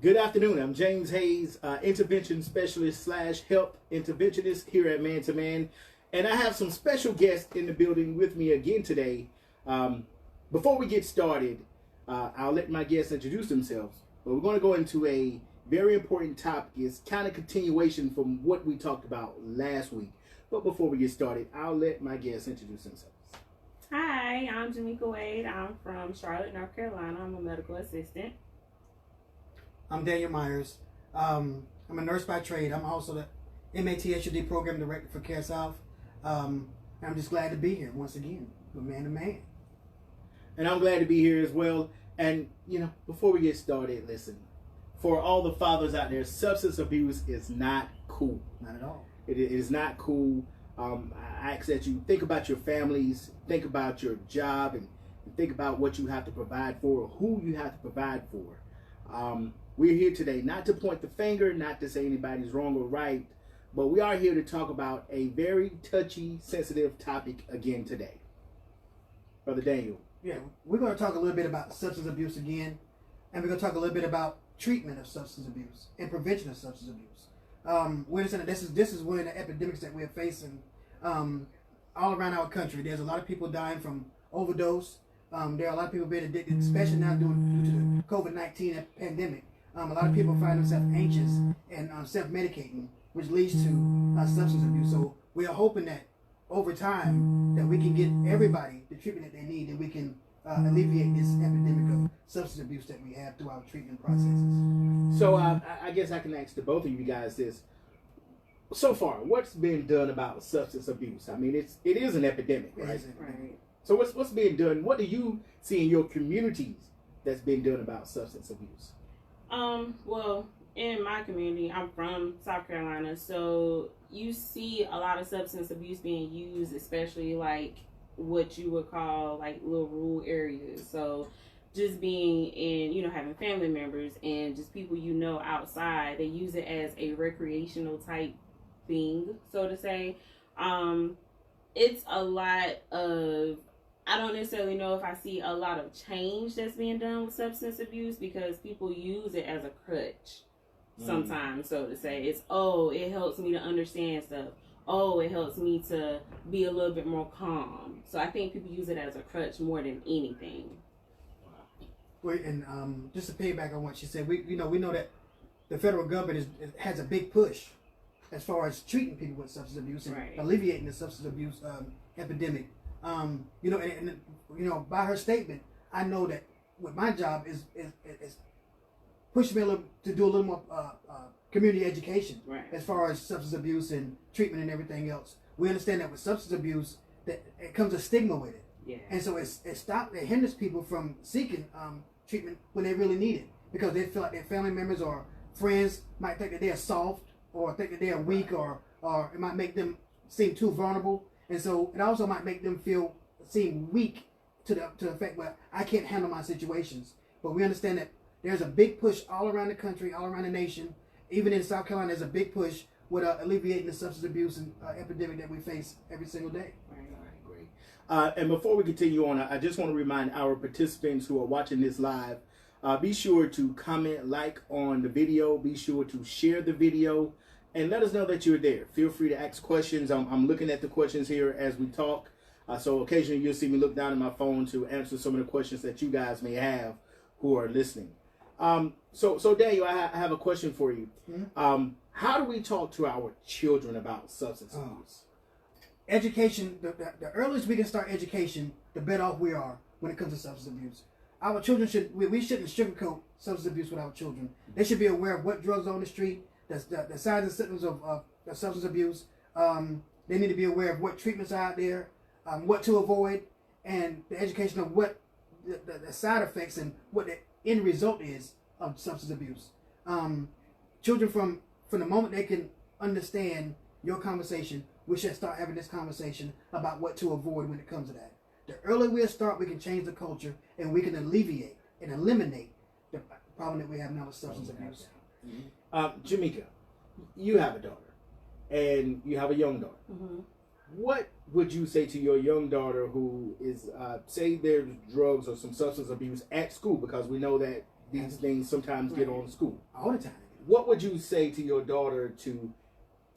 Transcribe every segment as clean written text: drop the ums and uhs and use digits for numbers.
Good afternoon. I'm James Hayes, intervention specialist slash help interventionist here at Man to Man. And I have some special guests in the building with me again today. Before we get started, I'll let my guests introduce themselves. But we're going to go into a very important topic. It's kind of continuation from what we talked about last week. But before we get started, I'll let my guests introduce themselves. Hi, I'm Jamika Wade. I'm from Charlotte, North Carolina. I'm a medical assistant. I'm Daniel Myers. I'm a nurse by trade. I'm also the MATSUD program director for Caresouth. I'm just glad to be here once again with Man to Man. And I'm glad to be here as well. And, before we get started, listen, for all the fathers out there, substance abuse is not cool. Not at all. It is not cool. I ask that you think about your families, think about your job, and think about what you have to provide for, who you have to provide for. We're here today not to point the finger, not to say anybody's wrong or right, but we are here to talk about a very touchy, sensitive topic again today. Brother Daniel. Yeah, we're going to talk a little bit about substance abuse again, and we're going to talk a little bit about treatment of substance abuse and prevention of substance abuse. We understand that this is one of the epidemics that we're facing all around our country. There's a lot of people dying from overdose. There are a lot of people being addicted, especially now due to the COVID-19 pandemic. A lot of people find themselves anxious and self-medicating, which leads to substance abuse. So we are hoping that over time that we can get everybody the treatment that they need, and we can alleviate this epidemic of substance abuse that we have through our treatment processes. So I guess I can ask the both of you guys this. So far, what's been done about substance abuse? I mean, it is an epidemic, right? Right. So what's being done? What do you see in your communities that's been done about substance abuse? Well, in my community, I'm from South Carolina, so you see a lot of substance abuse being used, especially like what you would call like little rural areas. So just being in, having family members and just people outside, they use it as a recreational type thing, so to say. It's a lot of, I don't necessarily know if I see a lot of change that's being done with substance abuse, because people use it as a crutch sometimes, so to say. It's, it helps me to understand stuff. It helps me to be a little bit more calm. So I think people use it as a crutch more than anything. Well, and just to piggyback on what she said, we know that the federal government has a big push as far as treating people with substance abuse and alleviating the substance abuse epidemic. By her statement, I know that what my job is pushing me to do a little more community education as far as substance abuse and treatment and everything else. We understand that with substance abuse, that it comes a stigma with it, and so it hinders people from seeking treatment when they really need it, because they feel like their family members or friends might think that they are soft, or think that they are weak, or it might make them seem too vulnerable. And so it also might make them seem weak to the effect where I can't handle my situations. But we understand that there's a big push all around the country, all around the nation. Even in South Carolina, there's a big push with alleviating the substance abuse and epidemic that we face every single day. Great. And before we continue on, I just want to remind our participants who are watching this live, be sure to comment, like on the video. Be sure to share the video. And let us know that you're there. Feel free to ask questions. I'm looking at the questions here as we talk. So occasionally you'll see me look down at my phone to answer some of the questions that you guys may have who are listening. So Daniel, I have a question for you. Mm-hmm. How do we talk to our children about substance abuse? Education, the earliest we can start education, the better off we are when it comes to substance abuse. Our children we shouldn't sugarcoat substance abuse with our children. They should be aware of what drugs are on the street, the signs and symptoms of substance abuse. They need to be aware of what treatments are out there, what to avoid, and the education of what the side effects and what the end result is of substance abuse. Children from the moment they can understand your conversation, we should start having this conversation about what to avoid when it comes to that. The earlier we start, we can change the culture, and we can alleviate and eliminate the problem that we have now with substance abuse. Jamika, you have a daughter, and you have a young daughter. Mm-hmm. What would you say to your young daughter who is, say there's drugs or some substance abuse at school, because we know that these things sometimes get on school. All the time. What would you say to your daughter to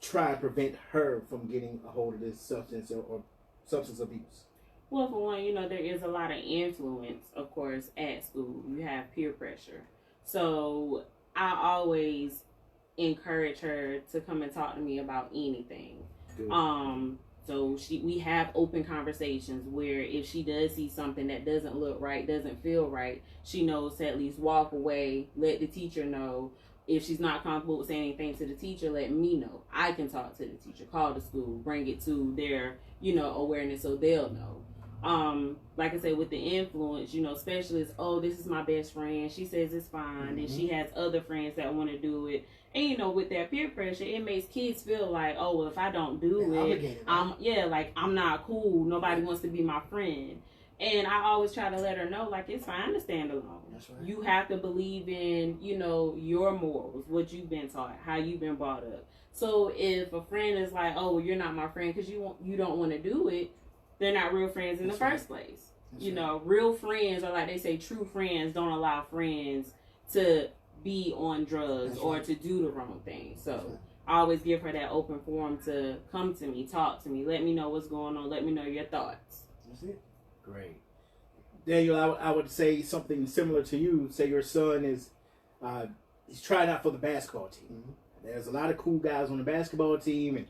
try and prevent her from getting a hold of this substance or substance abuse? Well, for one, there is a lot of influence, of course, at school. You have peer pressure. So I always encourage her to come and talk to me about anything. Good. So we have open conversations where if she does see something that doesn't look right, doesn't feel right, she knows to at least walk away, let the teacher know. If she's not comfortable with saying anything to the teacher, let me know. I can talk to the teacher, call the school, bring it to their, awareness so they'll know. Like I said, with the influence, especially this is my best friend. She says it's fine. Mm-hmm. And she has other friends that want to do it. And, with that peer pressure, it makes kids feel like, oh, well, if I don't do it, I'm not cool. Nobody wants to be my friend. And I always try to let her know, like, it's fine to stand alone. That's right. You have to believe in, your morals, what you've been taught, how you've been brought up. So if a friend is like, oh, well, you're not my friend because you don't want to do it, they're not real friends in the first place. Real friends, or like they say, true friends don't allow friends to be on drugs or to do the wrong thing. So I always give her that open forum to come to me, talk to me, let me know what's going on, let me know your thoughts. That's it. Great. Daniel, I would say something similar to you. Say your son is, he's trying out for the basketball team. Mm-hmm. There's a lot of cool guys on the basketball team, and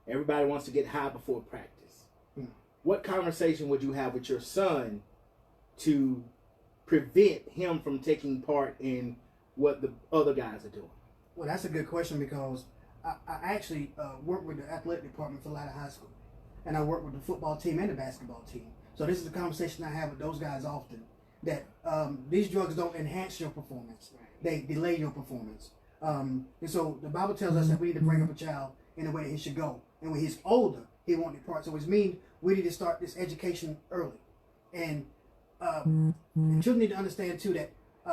everybody wants to get high before practice. Mm. What conversation would you have with your son to prevent him from taking part in what the other guys are doing? Well, that's a good question because I actually work with the athletic department for Latta High School, and I work with the football team and the basketball team. So this is a conversation I have with those guys often, that these drugs don't enhance your performance. They delay your performance. And so the Bible tells us that we need to bring up a child in the way he should go. And when he's older, he won't depart. So which means we need to start this education early. And children need to understand, too, that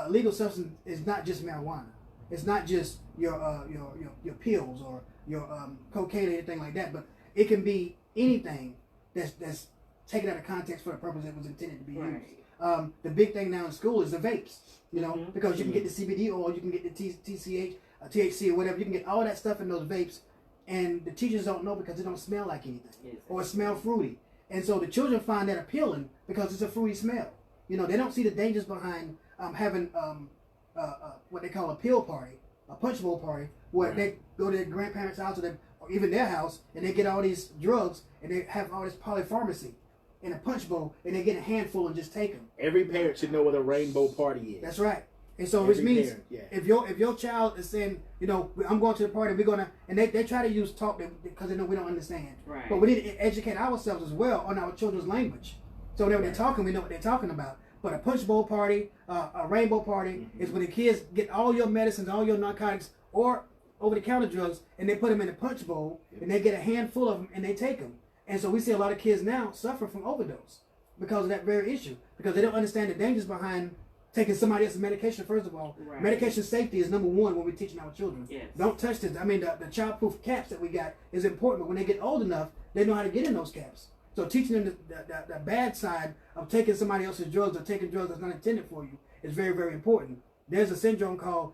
legal substance is not just marijuana. It's not just your pills or your cocaine or anything like that. But it can be anything that's taken out of context for the purpose it was intended to be used. The big thing now in school is the vapes, because you can get the CBD oil, you can get the THC or whatever, you can get all that stuff in those vapes, and the teachers don't know because it don't smell like anything, or it smell fruity. And so the children find that appealing because it's a fruity smell. They don't see the dangers behind having what they call a pill party, a punch bowl party, where they go to their grandparents' house or even their house, and they get all these drugs, and they have all this polypharmacy in a punch bowl, and they get a handful and just take them. Every parent should know what a rainbow party is. That's right. And so which means if your child is saying, I'm going to the party, we're gonna, and they try to use talk because they know we don't understand. Right. But we need to educate ourselves as well on our children's language. So whenever they're talking, we know what they're talking about. But a punch bowl party, a rainbow party, is when the kids get all your medicines, all your narcotics, or over-the-counter drugs, and they put them in a punch bowl, and they get a handful of them, and they take them. And so we see a lot of kids now suffer from overdose because of that very issue, because they don't understand the dangers behind taking somebody else's medication. First of all, medication safety is number one when we're teaching our children. Yes. Don't touch this. I mean, the child-proof caps that we got is important, but when they get old enough, they know how to get in those caps. So teaching them the bad side of taking somebody else's drugs or taking drugs that's not intended for you is very, very important. There's a syndrome called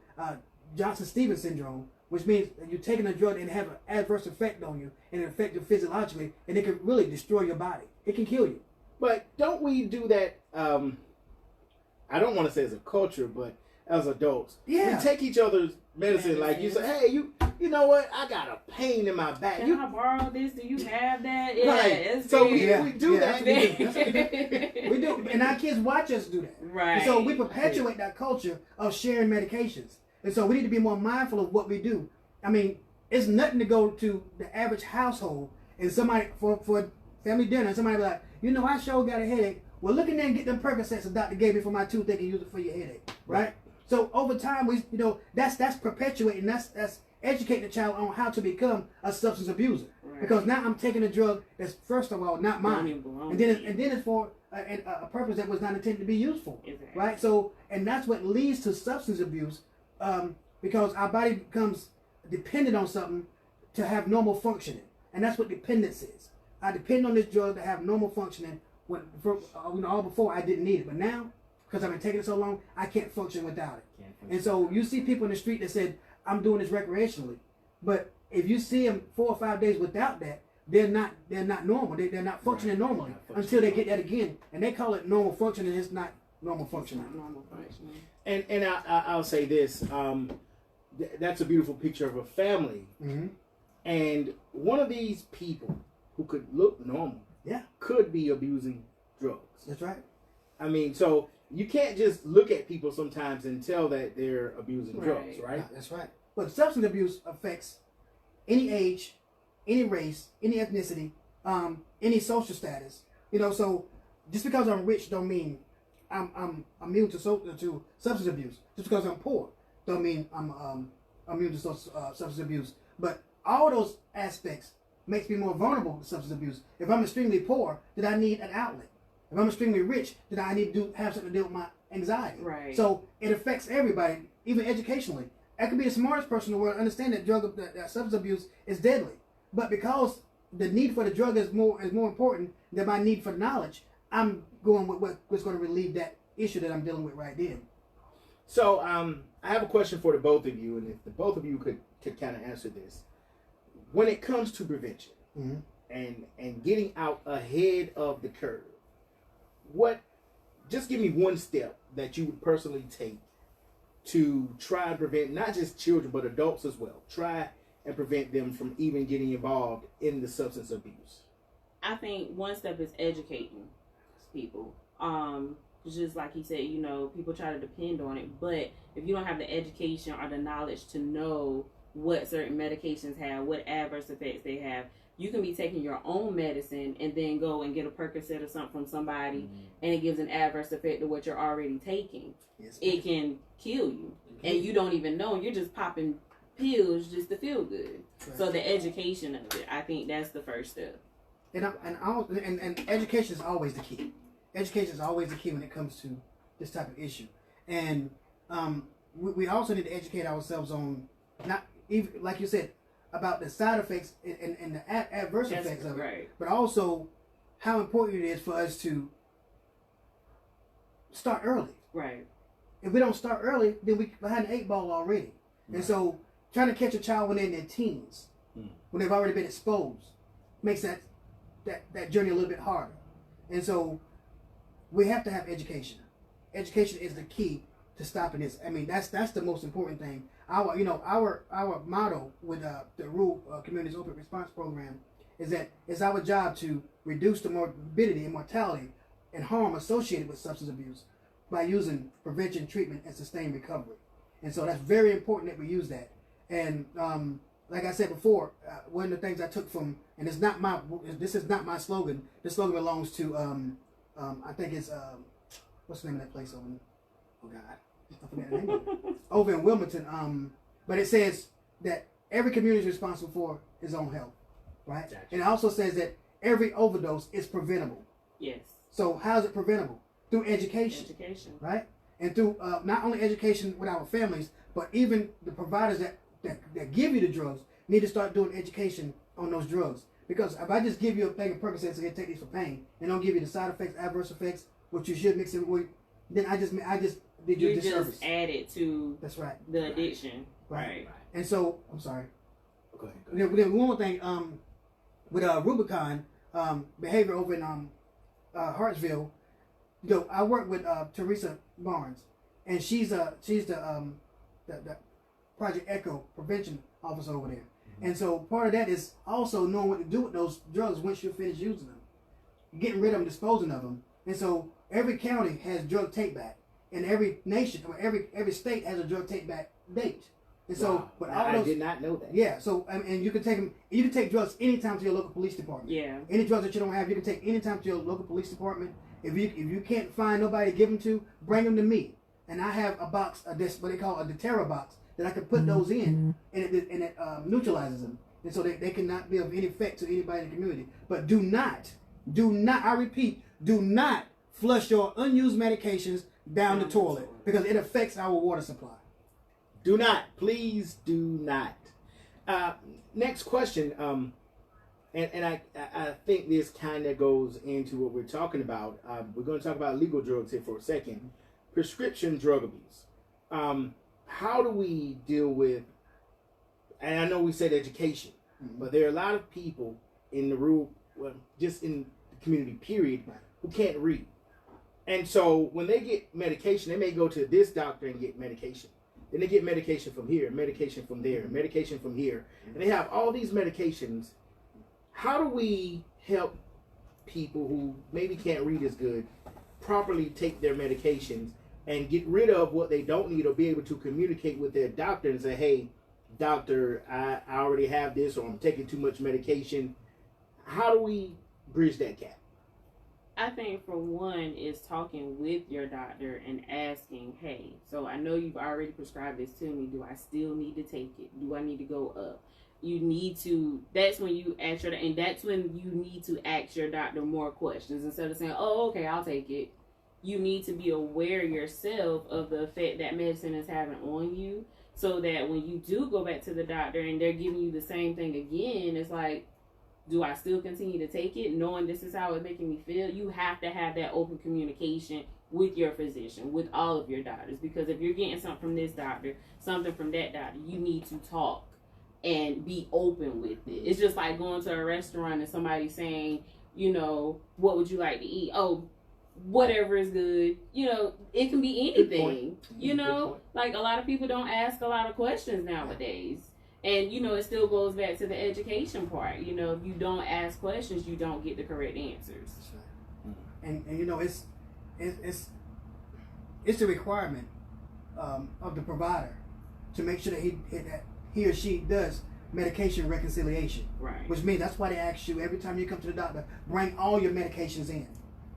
Johnson-Stevens syndrome, which means that you're taking a drug and have an adverse effect on you, and it affects you physiologically, and it can really destroy your body. It can kill you. But don't we do that, I don't want to say as a culture, but as adults? Yeah. We take each other's medicine, like you say, hey, you know what? I got a pain in my back. Can I borrow this? Do you have that? Yeah, right. So we do that. We do. And our kids watch us do that. Right. And so we perpetuate that culture of sharing medications. And so we need to be more mindful of what we do. I mean, it's nothing to go to the average household and somebody, for family dinner, and somebody be like, I sure got a headache. Well, look in there and get them Percocets the doctor gave me for my toothache and use it for your headache. Right? So over time, that's perpetuating, that's educating the child on how to become a substance abuser. Right. Because now I'm taking a drug that's, first of all, not mine. And then it's for a purpose that was not intended to be used for. Exactly. Right? So, and that's what leads to substance abuse, because our body becomes dependent on something to have normal functioning. And that's what dependence is. I depend on this drug to have normal functioning all before I didn't need it. But now because I've been taking it so long, I can't function without it. And so you see people in the street that said, I'm doing this recreationally. But if you see them 4 or 5 days without that, they're not normal. They're not functioning normally until they get that again. And they call it normal functioning. It's not normal functioning. Normal functioning. And I'll say this. That's a beautiful picture of a family. Mm-hmm. And one of these people who could look normal could be abusing drugs. That's right. I mean, so you can't just look at people sometimes and tell that they're abusing drugs, right? That's right. But substance abuse affects any age, any race, any ethnicity, any social status. You know, so just because I'm rich don't mean I'm immune to substance abuse. Just because I'm poor don't mean I'm immune to substance abuse. But all those aspects makes me more vulnerable to substance abuse. If I'm extremely poor, then I need an outlet. If I'm extremely rich, then I need to have something to deal with my anxiety. Right. So it affects everybody, even educationally. I could be the smartest person in the world, understand that that substance abuse is deadly. But because the need for the drug is more important than my need for knowledge, I'm going with what's going to relieve that issue that I'm dealing with right then. So I have a question for the both of you, and if the both of you could kind of answer this. When it comes to prevention and getting out ahead of the curve, just give me one step that you would personally take to try and prevent not just children but adults as well. Try and prevent them from even getting involved in the substance abuse. I think one step is educating people. Just like he said, you know, people try to depend on it, but if you don't have the education or the knowledge to know what certain medications have, what adverse effects they have, you can be taking your own medicine and then go and get a Percocet or something from somebody, and it gives an adverse effect to what you're already taking. Yes, it can kill you, and you don't even know. You're just popping pills just to feel good. Right. So the education of it, I think that's the first step. And education is always the key. Education is always the key when it comes to this type of issue. And we also need to educate ourselves on, not even, like you said, about the side effects and the adverse effects of it, but also how important it is for us to start early. Right. If we don't start early, then we're behind the 8 ball already. Right. And so trying to catch a child when they're in their teens, when they've already been exposed, makes that journey a little bit harder. And so we have to have education. Education is the key to stopping this. I mean, that's the most important thing. Our motto with the Rural Communities Opiate Response Program is that it's our job to reduce the morbidity and mortality and harm associated with substance abuse by using prevention, treatment, and sustained recovery. And so that's very important that we use that. And like I said before, one of the things I took from, and this is not my slogan. This slogan belongs to I think it's what's the name of that place over? Oh God, I forgot the name of it. Over in Wilmington. But it says that every community is responsible for its own health, right? Gotcha. And it also says that every overdose is preventable. Yes. So how is it preventable? Through education. Education. Right? And through not only education with our families, but even the providers that give you the drugs need to start doing education on those drugs. Because if I just give you a thing of Percocet and say take these for pain, and don't give you the side effects, adverse effects, what you should mix it with, then I just did you a disservice. Just added to the addiction. Right. And so I'm sorry. Go ahead. Then one more thing, with Rubicon behavior over in Hartsville, I work with Teresa Barnes, and she's the Project Echo prevention officer over there. And so part of that is also knowing what to do with those drugs once you're finished using them, getting rid of them, disposing of them. And so every county has drug take back, and every nation or every state has a drug take back date. And so, but all I did not know that. Yeah. So and you can take them. You can take drugs anytime to your local police department. Yeah. Any drugs that you don't have, you can take anytime to your local police department. If you can't find nobody to give them to, bring them to me, and I have a box of this, what they call a deterror box, that I can put those in, and it neutralizes them, and so they cannot be of any effect to anybody in the community. But do not, I repeat, do not flush your unused medications down the toilet, because it affects our water supply. Do not, please do not. Next question, and I think this kind of goes into what we're talking about. We're going to talk about legal drugs here for a second. prescription drug abuse. How do we deal with, and I know we said education, but there are a lot of people in the rural, well, just in the community period, who can't read. And so when they get medication, they may go to this doctor and get medication. Then they get medication from here, medication from there, medication from here. And they have all these medications. How do we help people who maybe can't read as good properly take their medications and get rid of what they don't need, or be able to communicate with their doctor and say, hey, doctor, I already have this, or I'm taking too much medication? How do we bridge that gap? I think for one is talking with your doctor and asking, hey, so I know you've already prescribed this to me. Do I still need to take it? Do I need to go up? You need to, that's when you ask your, and that's when you need to ask your doctor more questions instead of saying, oh, okay, I'll take it. You need to be aware yourself of the effect that medicine is having on you, so that when you do go back to the doctor and they're giving you the same thing again, it's like, do I still continue to take it, knowing this is how it's making me feel? You have to have that open communication with your physician, with all of your doctors. Because if you're getting something from this doctor, something from that doctor, you need to talk and be open with it. It's just like going to a restaurant and somebody saying, you know, what would you like to eat? Oh, whatever is good. You know, it can be anything. You know, like a lot of people don't ask a lot of questions nowadays. And, you know, it still goes back to the education part. You know, if you don't ask questions, you don't get the correct answers. And you know, it's a requirement of the provider to make sure that he or she does medication reconciliation. Right. Which means that's why they ask you every time you come to the doctor, bring all your medications in.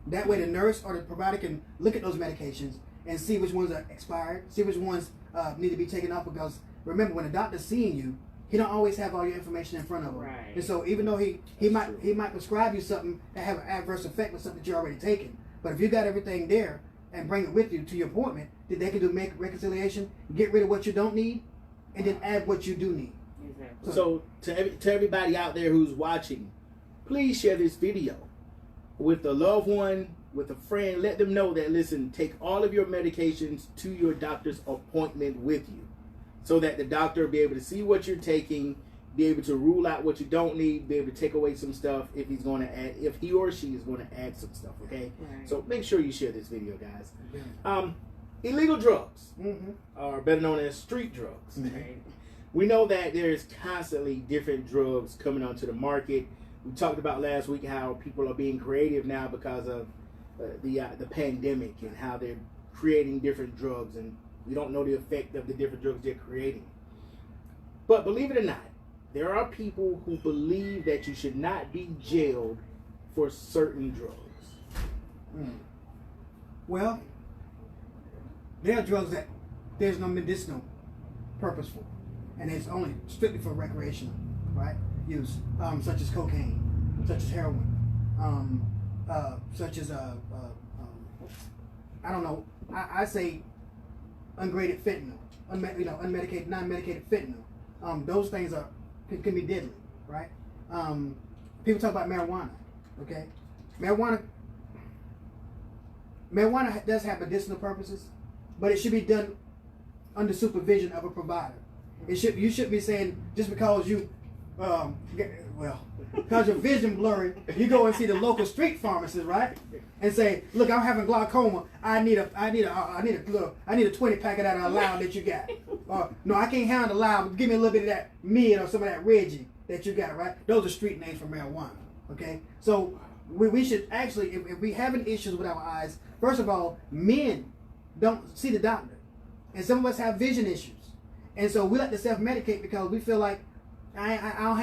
That way the nurse or the provider can look at those medications and see which ones are expired, see which ones need to be taken off, because remember, when a doctor's seeing you, he don't always have all your information in front of him. Right. And so even though he might prescribe you something that have an adverse effect with something that you're already taking, but if you got everything there and bring it with you to your appointment, then they can do make reconciliation, get rid of what you don't need, and then add what you do need. Exactly. So to everybody out there who's watching, please share this video with a loved one, with a friend. Let them know that, listen, take all of your medications to your doctor's appointment with you, so that the doctor will be able to see what you're taking, be able to rule out what you don't need, be able to take away some stuff if he's going to add, if he or she is going to add some stuff, okay? Right. So make sure you share this video, guys. Illegal drugs, are better known as street drugs. Right. We know that there's constantly different drugs coming onto the market. We talked about last week how people are being creative now because of the pandemic, and how they're creating different drugs, and we don't know the effect of the different drugs they're creating. But believe it or not, there are people who believe that you should not be jailed for certain drugs. Well, there are drugs that there's no medicinal purpose for, and it's only strictly for recreational, right, use, such as cocaine, such as heroin, such as I don't know, I say ungraded fentanyl, unmedicated, non-medicated fentanyl. Those things can be deadly, right? People talk about marijuana, okay? Marijuana does have medicinal purposes, but it should be done under supervision of a provider. You shouldn't be saying just because you, because your vision blurry, you go and see the local street pharmacist, right? And say, look, I'm having glaucoma. I need a 20 packet out of a loud that you got. Or no, I can't handle the loud. Give me a little bit of that mid or some of that Reggie that you got, right? Those are street names for marijuana. Okay, so we should actually, if we having issues with our eyes, first of all, men don't see the doctor, and some of us have vision issues, and so we like to self-medicate because we feel like I don't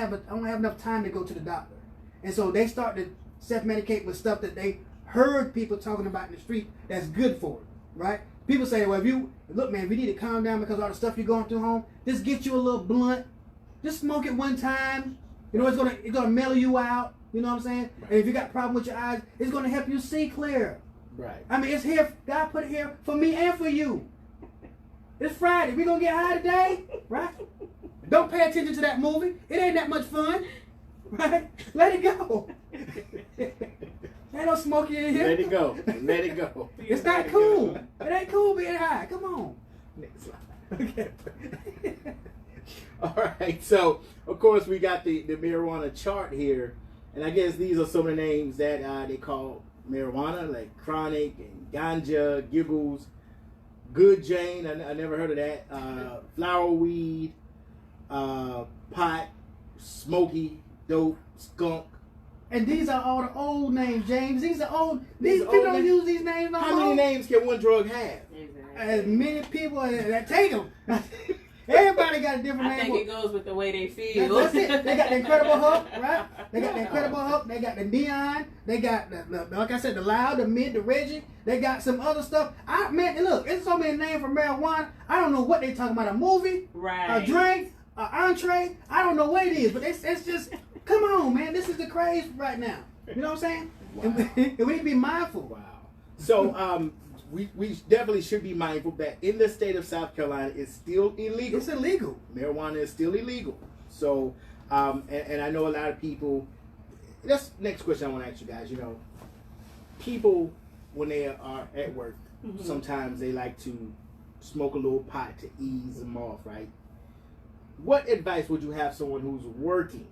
have enough time to go to the doctor, and so they start to self-medicate with stuff that they heard people talking about in the street that's good for it, right? People say, well, if you need to calm down because of all the stuff you're going through home, just get you a little blunt, just smoke it one time. You know, it's gonna mellow you out. You know what I'm saying? Right. And if you got a problem with your eyes, it's gonna help you see clear. Right. I mean, it's here. God put it here for me and for you. It's Friday. We gonna get high today, right? Don't pay attention to that movie. It ain't that much fun, right? Let it go. Ain't no smoking in here. Let it go. Let it go. It's not cool. It ain't cool being high. Come on. Next slide. Okay. All right. So, of course, we got the marijuana chart here. And I guess these are some of the names that they call marijuana, like chronic and ganja, giggles, good Jane. I never heard of that. Flower weed, pot, smoky, dope, skunk. And these are all the old names, James. These are old. These people don't use these names no more. How many names can one drug have? As many people that take them. Everybody got a different name. I think it goes with the way they feel. That's it. They got the Incredible Hulk, right? They got the Incredible Hulk. They got the Neon. They got the like I said, the Loud, the Mid, the Reggie. They got some other stuff. Man, look, it's so many names for marijuana. I don't know what they talking about. A movie, right? A drink, an entree. I don't know what it is, but it's just come on, man. This is the craze right now. You know what I'm saying? Wow. And we need to be mindful. Wow. So we definitely should be mindful that in the state of South Carolina, it's still illegal. It's illegal. Marijuana is still illegal. So, and I know a lot of people. That's the next question I want to ask you guys. You know, people when they are at work, sometimes they like to smoke a little pot to ease them off, right? What advice would you have someone who's working?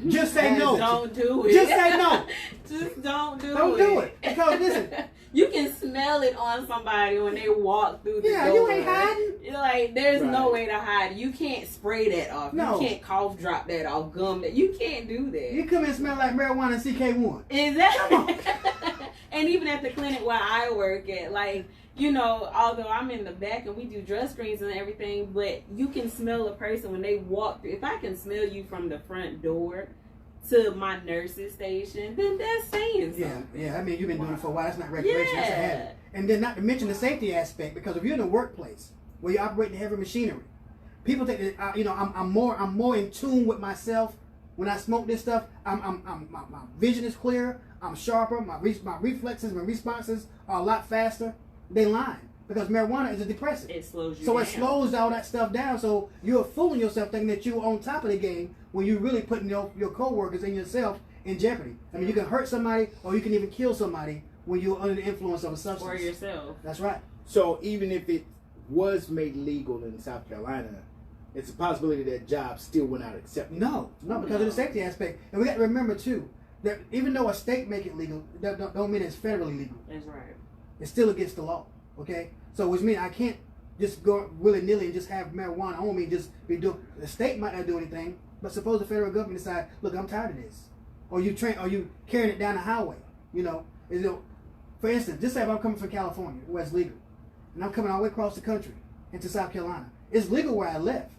Just say no. Don't do it. Just say no. Just don't do it. Don't do it. Because listen, you can smell it on somebody when they walk through the door. Yeah, you ain't hiding. You're like, there's no way to hide. You can't spray that off. No. You can't cough drop that off, gum that. You can't do that. You come and smell like marijuana and CK1. Exactly. And even at the clinic where I work at, like, you know, although I'm in the back and we do drug screens and everything, but you can smell a person when they walk through. If I can smell you from the front door to my nurse's station, then that's saying something. Yeah. I mean, you've been doing it for a while. That's not regulation. That's a habit. And then not to mention the safety aspect, because if you're in a workplace where you're operating heavy machinery, people think that you know I'm more in tune with myself when I smoke this stuff. My vision is clearer. I'm sharper. My reflexes, my responses are a lot faster. They lying because marijuana is a depressant. It slows you down. down. It slows all that stuff down. So you're fooling yourself thinking that you're on top of the game when you're really putting your coworkers and yourself in jeopardy. I mean, you can hurt somebody or you can even kill somebody when you're under the influence of a substance. Or yourself. That's right. So even if it was made legal in South Carolina, it's a possibility that jobs still would not accept it. No, because of the safety aspect. And we got to remember too that even though a state make it legal, that don't mean it's federally legal. That's right. It's still against the law. Okay, so which means I can't just go willy nilly and just have marijuana on me. Just be doing. The state might not do anything, but suppose the federal government decide, look, I'm tired of this, or you carrying it down the highway. You know, for instance, just say if I'm coming from California, where it's legal, and I'm coming all the way across the country into South Carolina. It's legal where I left,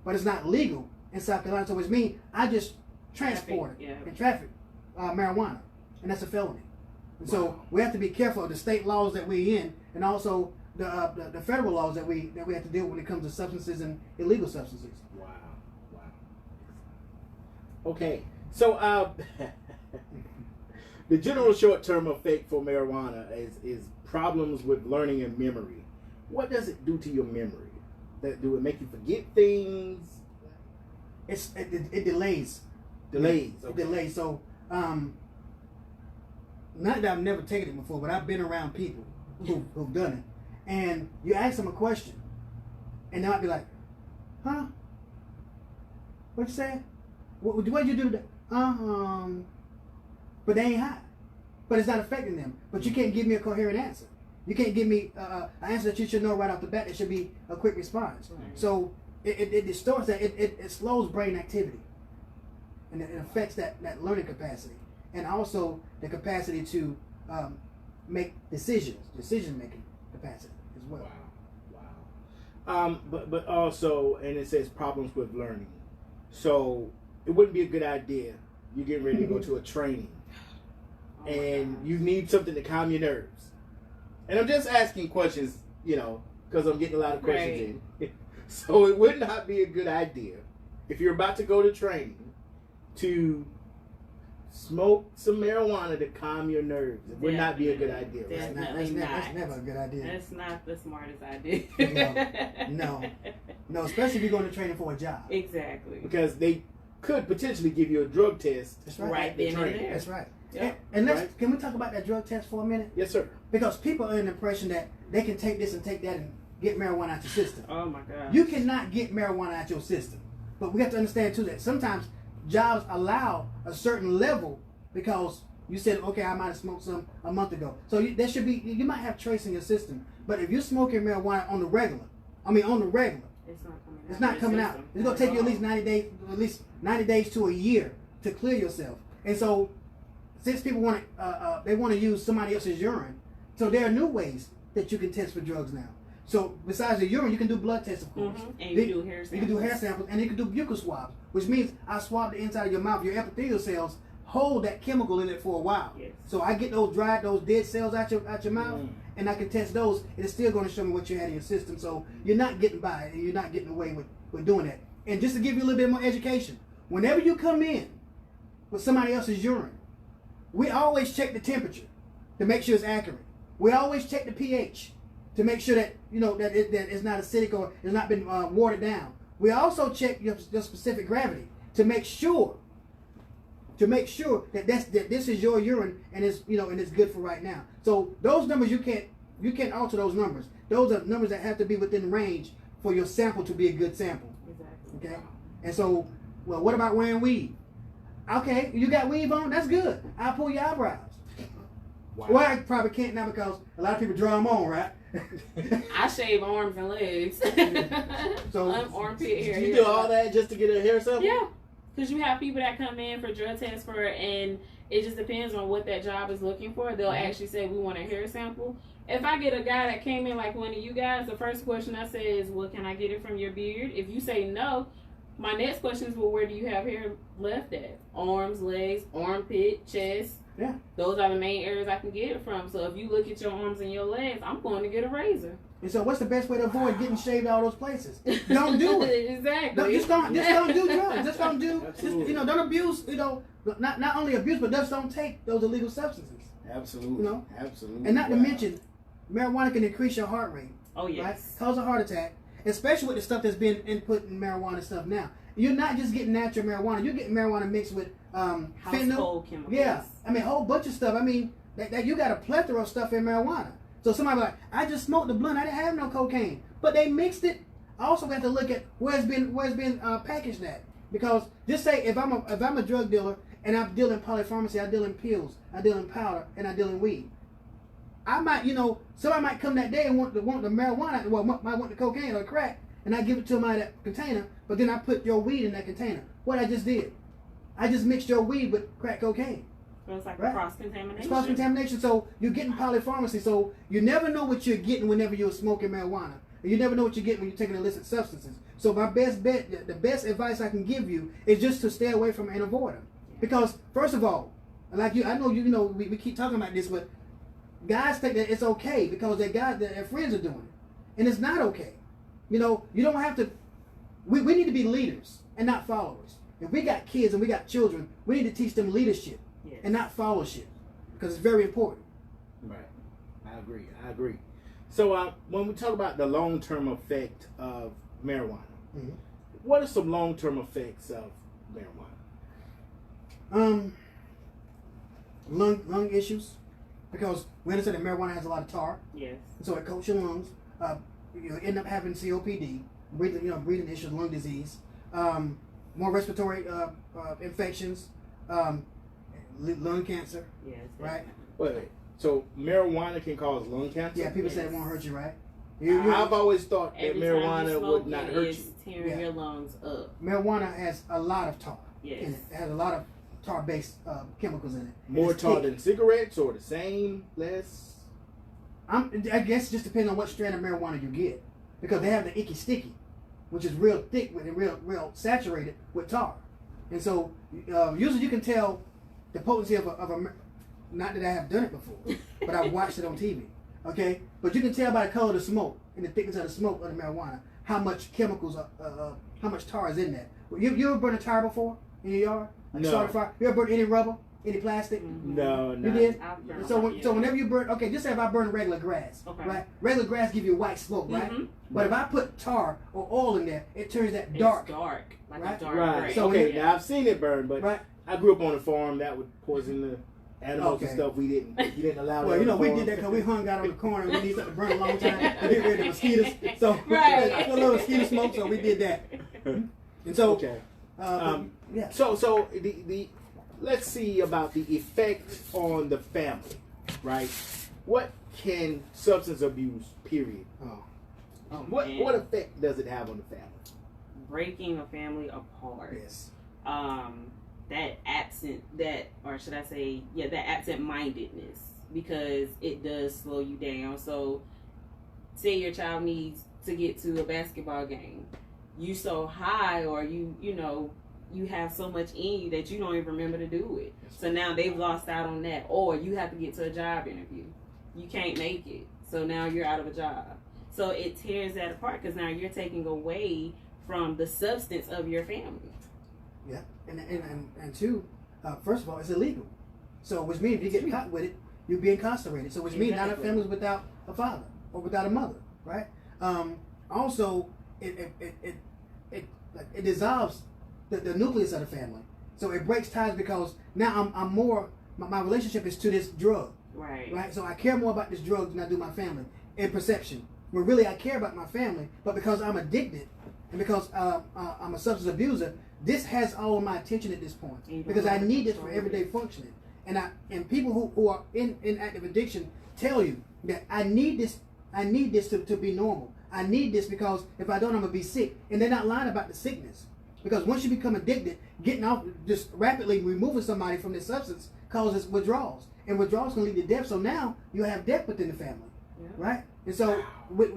but it's not legal in South Carolina. So which means I just transported in traffic marijuana, and that's a felony. And so we have to be careful of the state laws that we're in, and also the federal laws that we have to deal with when it comes to substances and illegal substances. Wow. Okay, so the general short-term effect for marijuana is problems with learning and memory. What does it do to your memory? Do it make you forget things? It delays. Okay. It delays. So not that I've never taken it before, but I've been around people who've done it. And you ask them a question, and they might be like, huh? What you say? What'd you do today? But they ain't high. But it's not affecting them. But you can't give me a coherent answer. You can't give me an answer that you should know right off the bat. It should be a quick response. Right. So it distorts that. It slows brain activity. And it affects that learning capacity. And also the capacity to make decision-making capacity as well. Wow. But also, and it says problems with learning. So it wouldn't be a good idea. You're getting ready to go to a training. And you need something to calm your nerves. And I'm just asking questions, you know, because I'm getting a lot of questions in. So it would not be a good idea if you're about to go to training to smoke some marijuana to calm your nerves. It would not be a good idea. Right? That's never a good idea. That's not the smartest idea. No, especially if you're going to training for a job. Exactly. Because could potentially give you a drug test. That's right. Right then and there. That's right. Yep. And can we talk about that drug test for a minute? Yes, sir. Because people are in the impression that they can take this and take that and get marijuana out your system. Oh my God. You cannot get marijuana out your system. But we have to understand too that sometimes jobs allow a certain level because you said, okay, I might have smoked some a month ago. So there should be, you might have trace in your system. But if you're smoking marijuana on the regular, it's not coming out. It's going to take you at least 90 days to a year to clear yourself. And so since people want to, they want to use somebody else's urine, so there are new ways that you can test for drugs now. So besides the urine, you can do blood tests, of course. And you can do hair samples. You can do hair samples, and you can do buccal swabs, which means I swab the inside of your mouth. Your epithelial cells hold that chemical in it for a while. Yes. So I get those dead cells out your mouth, and I can test those. And it's still going to show me what you had in your system. So you're not getting by, and you're not getting away with doing that. And just to give you a little bit more education, whenever you come in with somebody else's urine, we always check the temperature to make sure it's accurate. We always check the pH to make sure that that it's not acidic or it's not been watered down. We also check your specific gravity to make sure that this is your urine and it's and it's good for right now. So those numbers you can't alter those numbers. Those are numbers that have to be within range for your sample to be a good sample. Exactly. Okay. And so, well, what about wearing weave? Okay, you got weave on. That's good. I'll pull your eyebrows. Wow. Well, I probably can't now because a lot of people draw them on, right? I shave arms and legs. So armpit hair. You do all that just to get a hair sample? Yeah, because you have people that come in for drug tests and it just depends on what that job is looking for. They'll actually say we want a hair sample. If I get a guy that came in like one of you guys, the first question I say is, well, can I get it from your beard? If you say no, my next question is, well, where do you have hair left at? Arms, legs, armpit, chest. Yeah. Those are the main areas I can get it from. So if you look at your arms and your legs, I'm going to get a razor. And so what's the best way to avoid getting shaved all those places? Don't do it. Exactly. Just don't do drugs. Just don't do, Absolutely. don't abuse, not only abuse, but just don't take those illegal substances. Absolutely. Absolutely. And not to mention, marijuana can increase your heart rate. Oh, yes. Right? Cause a heart attack, especially with the stuff that's been input in marijuana stuff now. You're not just getting natural marijuana. You're getting marijuana mixed with fentanyl. Household chemicals. Yeah. I mean, a whole bunch of stuff. I mean, that you got a plethora of stuff in marijuana. So somebody like, I just smoked the blunt. I didn't have no cocaine. But they mixed it. I also have to look at where it's been packaged at. Because just say if I'm a drug dealer and I'm dealing polypharmacy, I deal in pills, I deal in powder, and I deal in weed. I might, somebody might come that day and want the marijuana, well, might want the cocaine or the crack, and I give it to them out of that container, but then I put your weed in that container. What I just did, I just mixed your weed with crack cocaine. So it's like Right? a cross-contamination. It's cross-contamination, so you're getting polypharmacy, so you never know what you're getting whenever you're smoking marijuana. And you never know what you're getting when you're taking illicit substances. So my best bet, the best advice I can give you is just to stay away from and avoid them. Because, first of all, like I know we keep talking about this, but guys think that it's okay because their friends are doing it. And it's not okay. You don't have to, we need to be leaders and not followers. If we got kids and we got children, we need to teach them leadership and not followership because it's very important. Right. I agree. So when we talk about the long-term effect of marijuana, what are some long-term effects of marijuana? Lung issues, because we understand that marijuana has a lot of tar. Yes. So it coats your lungs. You end up having COPD, breathing issues, lung disease, more respiratory infections, lung cancer. Yes. Right. Wait. So marijuana can cause lung cancer? Yeah, people say it won't hurt you, right? I've always thought that Every marijuana time you would not hurt it's you. tearing your lungs up. Marijuana has a lot of tar Yes. in it. It has a lot of tar-based chemicals in it. More It's tar thick. than cigarettes, or the same, less? I guess it just depends on what strand of marijuana you get, because they have the icky sticky, which is real thick with and real saturated with tar, and so usually you can tell the potency of a. Not that I have done it before, but I've watched it on TV. Okay, but you can tell by the color of the smoke and the thickness of the smoke of the marijuana how much chemicals how much tar is in that. You ever burned a tire before in your yard? Like No. started fire? You ever burned any rubber? Any plastic? No, no. You did? So so whenever you burn, okay, just say if I burn regular grass, right? Regular grass give you white smoke, right? But if I put tar or oil in there, it turns that dark. It's dark, like right? a dark gray. So now I've seen it burn, but I grew up on a farm that would poison the animals and stuff. We didn't allow. Well, we did that because we hung out on the corner and we needed something to burn a long time and get rid of the mosquitoes. So a little mosquito smoke, so we did that. And so yeah. So the let's see about the effect on the family, right? What can substance abuse, period? What effect does it have on the family? Breaking a family apart. Yes. That absent-mindedness, because it does slow you down. So, say your child needs to get to a basketball game, you so high, or you have so much in you that you don't even remember to do it. So now they've lost out on that. Or you have to get to a job interview, you can't make it, so now you're out of a job. So it tears that apart, because now you're taking away from the substance of your family. Yeah, and two, first of all, it's illegal. So which means if you get caught with it, you'll be incarcerated. So which means now the family's without a father or without a mother, right? Also, it dissolves the nucleus of the family. So it breaks ties, because now I'm more, my relationship is to this drug. Right. So I care more about this drug than I do my family in perception. When really I care about my family, but because I'm addicted and because I'm a substance abuser, this has all of my attention at this point, because I need this for everyday functioning. And people who are in active addiction tell you that I need this to be normal. I need this because if I don't, I'm gonna be sick. And they're not lying about the sickness, because once you become addicted, getting off, just rapidly removing somebody from this substance causes withdrawals, and withdrawals can lead to death. So now you have death within the family, right? And so with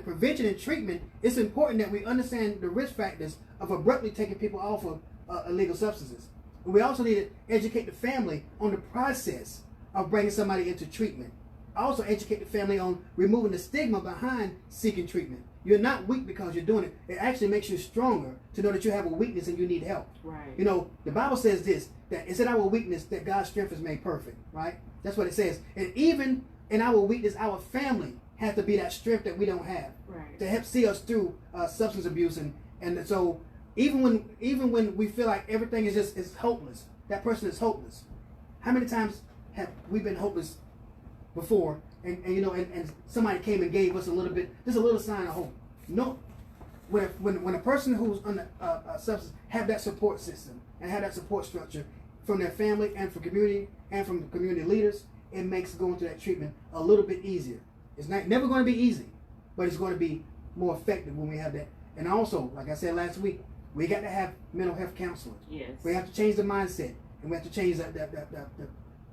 prevention and treatment, it's important that we understand the risk factors of abruptly taking people off of illegal substances. And we also need to educate the family on the process of bringing somebody into treatment. Also educate the family on removing the stigma behind seeking treatment. You're not weak because you're doing it. It actually makes you stronger to know that you have a weakness and you need help. Right. The Bible says this, that it's in our weakness that God's strength is made perfect, right? That's what it says. And even in our weakness, our family has to be that strength that we don't have, right, to help see us through substance abuse. And so even when we feel like everything is hopeless, that person is hopeless. How many times have we been hopeless before, and somebody came and gave us a little sign of hope? No, when a person who's under substance have that support system and have that support structure from their family and from community and from the community leaders, it makes going through that treatment a little bit easier. It's never going to be easy, but it's going to be more effective when we have that. And also, like I said last week, we got to have mental health counseling. Yes. We have to change the mindset, and we have to change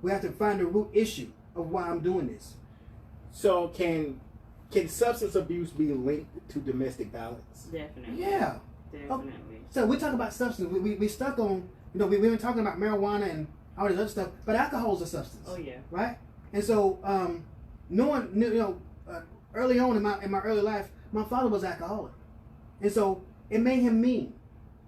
we have to find the root issue of why I'm doing this. So can substance abuse be linked to domestic violence? Definitely. Yeah. Definitely. So we talk about substance. We stuck on, we've been talking about marijuana and all this other stuff, but alcohol is a substance. Oh yeah. Right. And so early on in my early life, my father was alcoholic, and so it made him mean.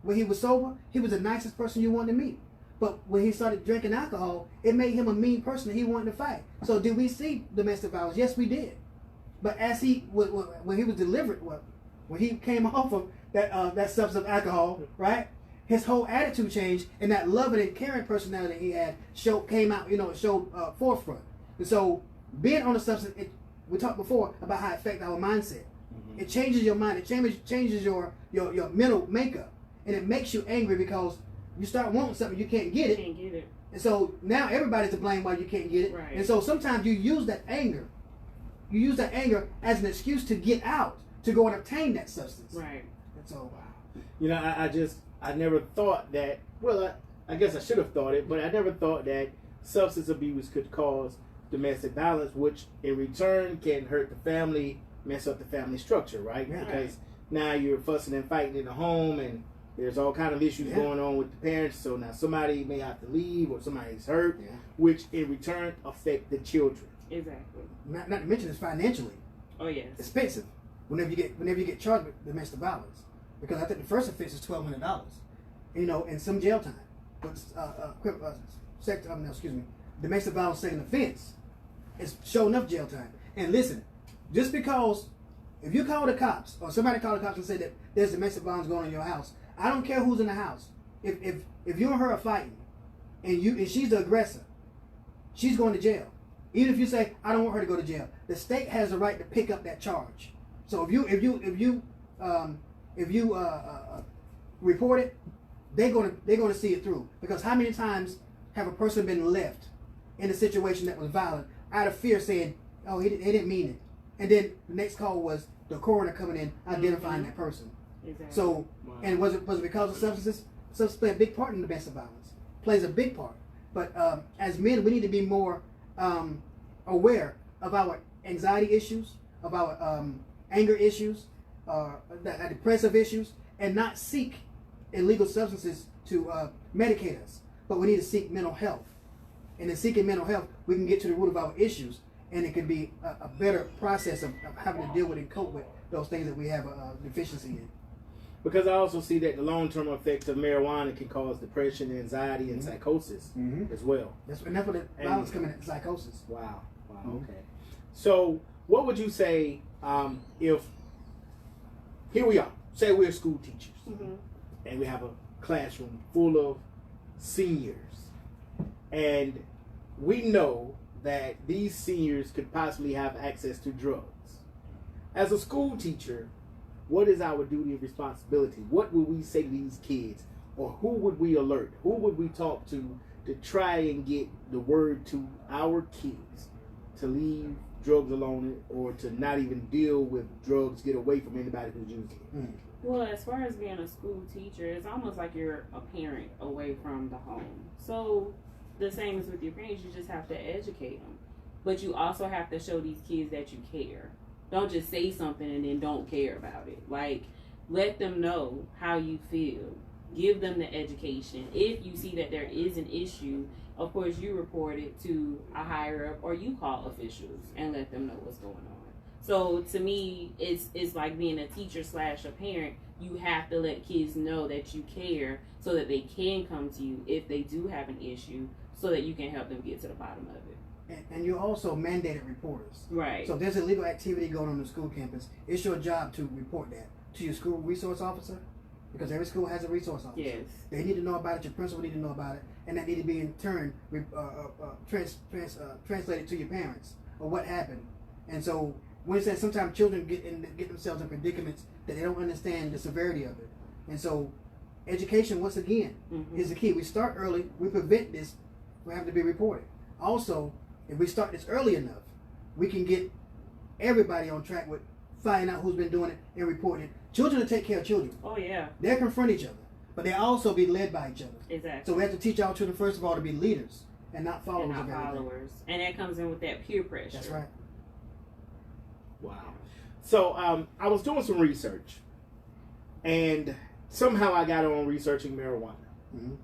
When he was sober, he was the nicest person you wanted to meet. But when he started drinking alcohol, it made him a mean person that he wanted to fight. So did we see domestic violence? Yes, we did. But as when he was delivered, when he came off of that substance of alcohol, right? His whole attitude changed, and that loving and caring personality he had showed forefront. And so being on the substance, we talked before about how it affects our mindset. Mm-hmm. It changes your mind. It changes your mental makeup, and it makes you angry because you start wanting something, you can't get it. Can't get it. And so now everybody's to blame why you can't get it. Right. And so sometimes you use that anger. You use that anger as an excuse to get out, to go and obtain that substance. Right. And so, I never thought that. Well, I guess I should have thought it, but I never thought that substance abuse could cause domestic violence, which in return can hurt the family, mess up the family structure, right? Yeah. Because now you're fussing and fighting in the home, and there's all kind of issues going on with the parents. So now somebody may have to leave, or somebody's hurt, which in return affect the children. Exactly. Not to mention it's financially. Oh yes. Expensive. Whenever you get charged with domestic violence, because I think the first offense is $1,200, and some jail time, but domestic violence second offense, it's sure enough jail time. And listen, just because if you call the cops or somebody call the cops and say that there's domestic violence going on in your house, I don't care who's in the house. If you and her are fighting and she's the aggressor, she's going to jail. Even if you say I don't want her to go to jail, the state has the right to pick up that charge. So if you report it, they're gonna see it through. Because how many times have a person been left in a situation that was violent out of fear, saying, "Oh, he didn't mean it," and then the next call was the coroner coming in identifying that person. Exactly. So, and was it because of substances? Substances play a big part in domestic violence. Plays a big part. But as men, we need to be more aware of our anxiety issues, of our anger issues, the depressive issues, and not seek illegal substances to medicate us. But we need to seek mental health. And in seeking mental health, we can get to the root of our issues, and it can be a better process of having to deal with and cope with those things that we have a deficiency in. Because I also see that the long-term effects of marijuana can cause depression, anxiety, and psychosis as well. That's where the violence coming in, psychosis. Wow. Okay. So, what would you say if here we are? Say we're school teachers, and we have a classroom full of seniors, and we know that these seniors could possibly have access to drugs. As a school teacher, what is our duty and responsibility? What would we say to these kids? Or who would we alert? Who would we talk to try and get the word to our kids to leave drugs alone, or to not even deal with drugs, get away from anybody who's using it? Well, as far as being a school teacher, it's almost like you're a parent away from the home. So the same as with your parents, you just have to educate them. But you also have to show these kids that you care. Don't just say something and then don't care about it. Like, let them know how you feel. Give them the education. If you see that there is an issue, of course you report it to a higher up, or you call officials and let them know what's going on. So to me, it's like being a teacher / a parent. You have to let kids know that you care, so that they can come to you if they do have an issue, so that you can help them get to the bottom of it. And you're also mandated reporters. Right. So if there's illegal activity going on the school campus, it's your job to report that to your school resource officer, because every school has a resource officer. Yes. They need to know about it. Your principal need to know about it, and that need to be in turn translated to your parents or what happened. And so when it says sometimes children get themselves in predicaments that they don't understand the severity of it, and so education once again is the key. We start early. We prevent this. We have to be reported. Also, if we start this early enough, we can get everybody on track with finding out who's been doing it and reporting it. Children will take care of children. Oh, yeah. They'll confront each other, but they'll also be led by each other. Exactly. So we have to teach our children, first of all, to be leaders and not followers of everything. And that comes in with that peer pressure. That's right. Wow. So I was doing some research, and somehow I got on researching marijuana,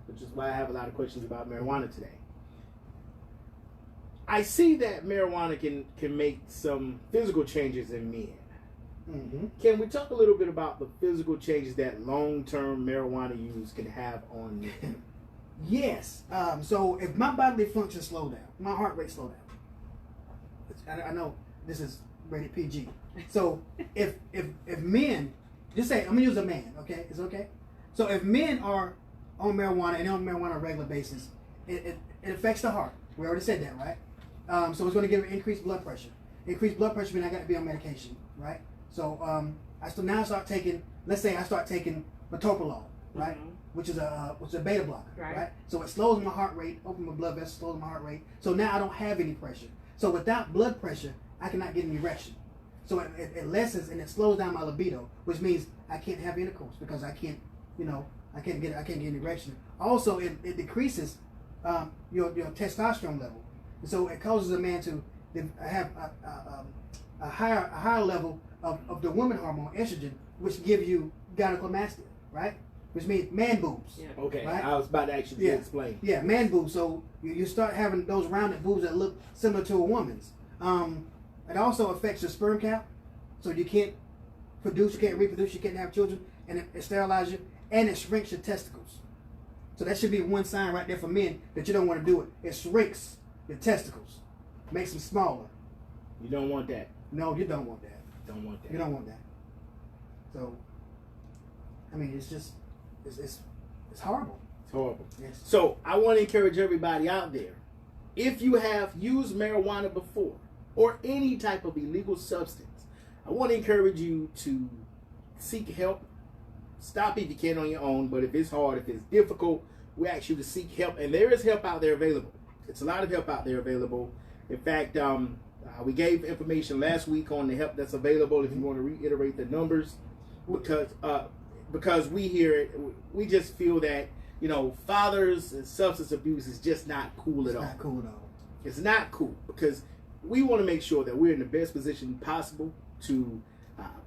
which is why I have a lot of questions about marijuana today. I see that marijuana can make some physical changes in men. Can we talk a little bit about the physical changes that long-term marijuana use can have on men? Yes. So if my bodily functions slow down, my heart rate slow down. I know this is rated PG. So if men, just say, I'm gonna use a man, okay? It's okay? So if men are on marijuana and on marijuana on a regular basis, it affects the heart. We already said that, right? So it's going to give increased blood pressure. Increased blood pressure means I got to be on medication, right? So I start taking, let's say I start taking metoprolol, right? Which is a beta blocker, right? So it slows my heart rate, opens my blood vessels, slows my heart rate. So now I don't have any pressure. So without blood pressure, I cannot get an erection. So it lessens and it slows down my libido, which means I can't have intercourse because I can't get an erection. Also, it decreases your testosterone level. So it causes a man to have a higher level of the woman hormone, estrogen, which gives you gynecomastia, right? Which means man boobs. Yeah. Okay, right? I was about to actually explain. Yeah, man boobs. So you start having those rounded boobs that look similar to a woman's. It also affects your sperm count, so you can't produce, you can't reproduce, you can't have children, and it sterilizes you, and it shrinks your testicles. So that should be one sign right there for men that you don't want to do it. It shrinks your testicles, makes them smaller. You don't want that. No, you don't want that. Don't want that. You don't want that. So, I mean, it's just, it's horrible. It's horrible. Yes. So I want to encourage everybody out there, if you have used marijuana before or any type of illegal substance, I want to encourage you to seek help. Stop if you can on your own, but if it's hard, if it's difficult, we ask you to seek help, and there is help out there available. It's a lot of help out there available. In fact, we gave information last week on the help that's available. If you want to reiterate the numbers, because we hear it, we just feel that, you know, fathers and substance abuse is just not cool at all. It's not cool at all. It's not cool, because we want to make sure that we're in the best position possible to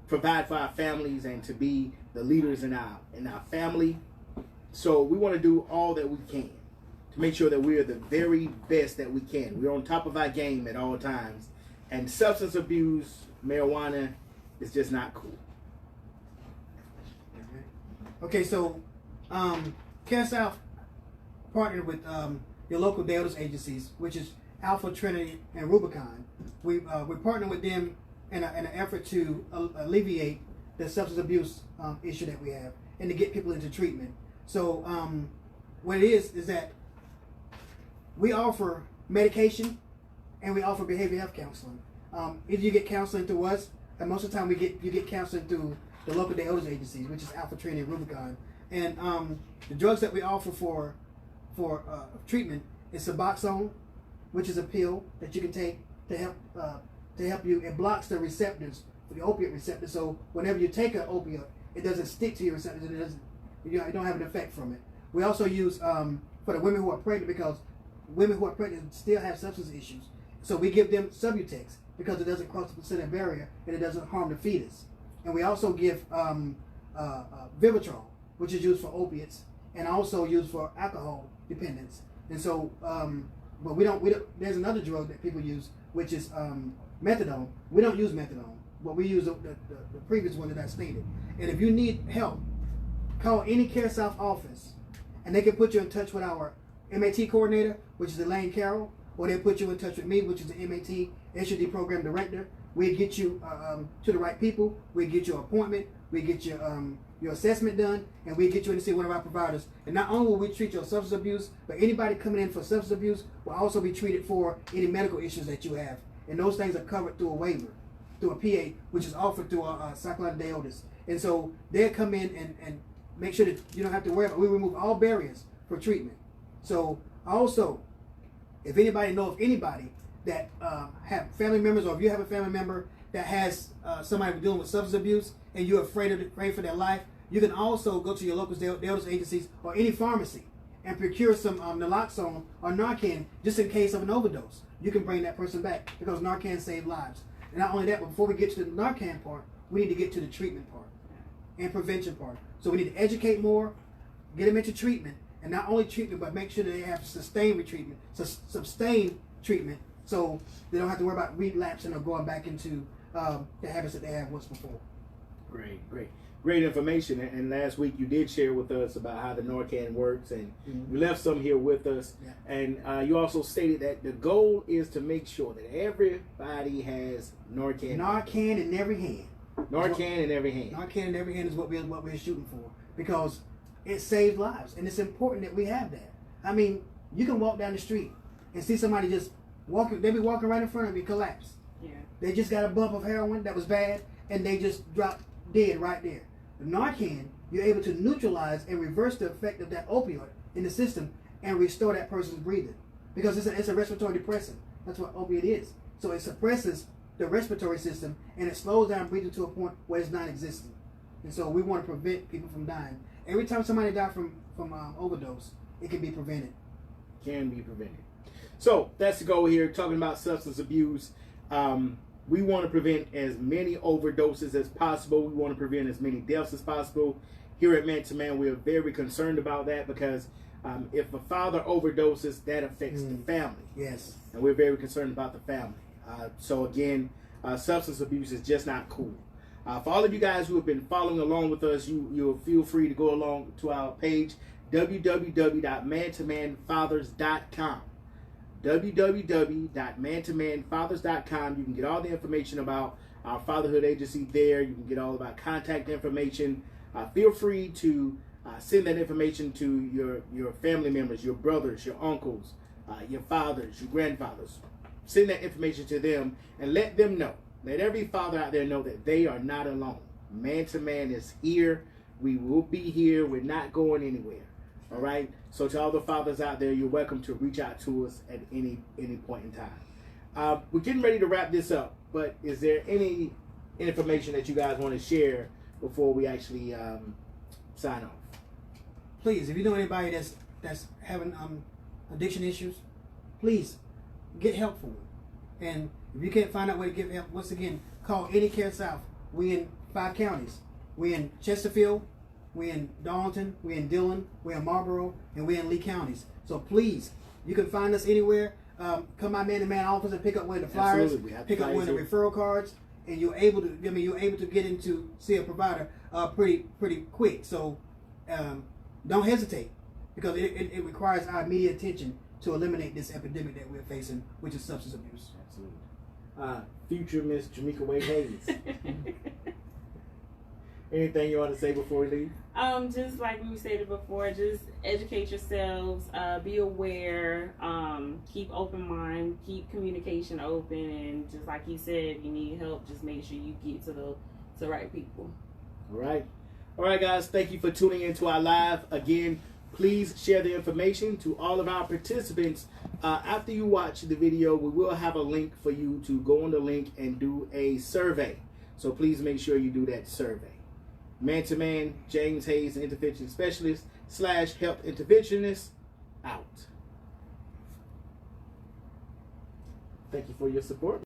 provide for our families and to be the leaders in our family. So we want to do all that we can to make sure that we are the very best that we can. We're on top of our game at all times. And substance abuse, marijuana, is just not cool. Okay, so Caresouth partnered with your local day elders agencies, which is Alpha, Trinity, and Rubicon. We partnered with them in an effort to alleviate the substance abuse issue that we have and to get people into treatment. So what it is that we offer medication and we offer behavioral health counseling. If you get counseling through us, and most of the time you get counseling through the local day elders agencies, which is Alpha, Trinity, and Rubicon. And the drugs that we offer for treatment is Suboxone, which is a pill that you can take to help you. It blocks the receptors, the opiate receptors. So whenever you take an opioid, it doesn't stick to your receptors. It doesn't. You don't have an effect from it. We also use for the women who are pregnant, because women who are pregnant still have substance issues. So we give them Subutex because it doesn't cross the placental barrier and it doesn't harm the fetus. And we also give Vivitrol, which is used for opiates and also used for alcohol dependence. And so, but we don't. There's another drug that people use, which is methadone. We don't use methadone, but we use the previous one that I stated. And if you need help, call any Caresouth office, and they can put you in touch with our MAT coordinator, which is Elaine Carroll, or they put you in touch with me, which is the MAT HUD program director. We get you to the right people. We get your appointment. We get your assessment done, and we get you in to see one of our providers. And not only will we treat your substance abuse, but anybody coming in for substance abuse will also be treated for any medical issues that you have. And those things are covered through a waiver, through a PA, which is offered through our South Carolina Day Elders. And so they'll come in and make sure that you don't have to worry about it. We remove all barriers for treatment. So also, if anybody knows of anybody that have family members, or if you have a family member that has somebody dealing with substance abuse and you're afraid for their life, you can also go to your local day elders agencies or any pharmacy and procure some naloxone or Narcan just in case of an overdose. You can bring that person back because Narcan saves lives. And not only that, but before we get to the Narcan part, we need to get to the treatment part and prevention part. So we need to educate more, get them into treatment, and not only treatment, but make sure that they have sustained treatment, so they don't have to worry about relapsing or going back into the habits that they had once before. Great information. And last week you did share with us about how the Narcan works, and you left some here with us. Yeah. And you also stated that the goal is to make sure that everybody has Narcan. Narcan in every hand. Narcan in every hand. Narcan in every hand is what we're shooting for, because it saves lives, and it's important that we have that. I mean, you can walk down the street and see somebody just walking. They be walking right in front of you, collapse. Yeah. They just got a bump of heroin that was bad, and they just dropped dead right there. The Narcan, you're able to neutralize and reverse the effect of that opioid in the system and restore that person's breathing, because it's a respiratory depressant. That's what opiate is. So it suppresses the respiratory system and it slows down breathing to a point where it's non-existent. And so we want to prevent people from dying. Every time somebody dies from overdose, it can be prevented. Can be prevented. So that's the goal here, talking about substance abuse. We want to prevent as many overdoses as possible. We want to prevent as many deaths as possible. Here at Man to Man, we are very concerned about that, because if a father overdoses, that affects the family. Yes. And we're very concerned about the family. So again, substance abuse is just not cool. For all of you guys who have been following along with us, you'll feel free to go along to our page, www.mantomanfathers.com. www.mantomanfathers.com. You can get all the information about our fatherhood agency there. You can get all about contact information. Feel free to send that information to your family members, your brothers, your uncles, your fathers, your grandfathers. Send that information to them and let them know. Let every father out there know that they are not alone. Man to Man is here. We will be here. We're not going anywhere. All right. So to all the fathers out there, you're welcome to reach out to us at any point in time. We're getting ready to wrap this up, but is there any information that you guys want to share before we actually sign off? Please, if you know anybody that's having addiction issues, please get help for them. And if you can't find out where to get help, once again, call any Caresouth. We in 5 counties. We in Chesterfield, we in Darlington, we in Dillon, we in Marlboro, and we in Lee counties. So please, you can find us anywhere. Come by Man to Man office and pick up one of the flyers, pick up one of the referral cards, and you're able to. You're able to get into see a provider pretty quick. So don't hesitate, because it requires our immediate attention to eliminate this epidemic that we're facing, which is substance abuse. Absolutely. Future Miss Jamika Wade Hayes. Anything you want to say before we leave? Just like we stated before, just educate yourselves, be aware, keep open mind, keep communication open, and just like he said, if you need help, just make sure you get to the right people. All right, guys. Thank you for tuning into our live. Again, please share the information to all of our participants. After you watch the video, we will have a link for you to go on the link and do a survey. So please make sure you do that survey. Man to Man, James Hayes, intervention specialist / health interventionist, out. Thank you for your support.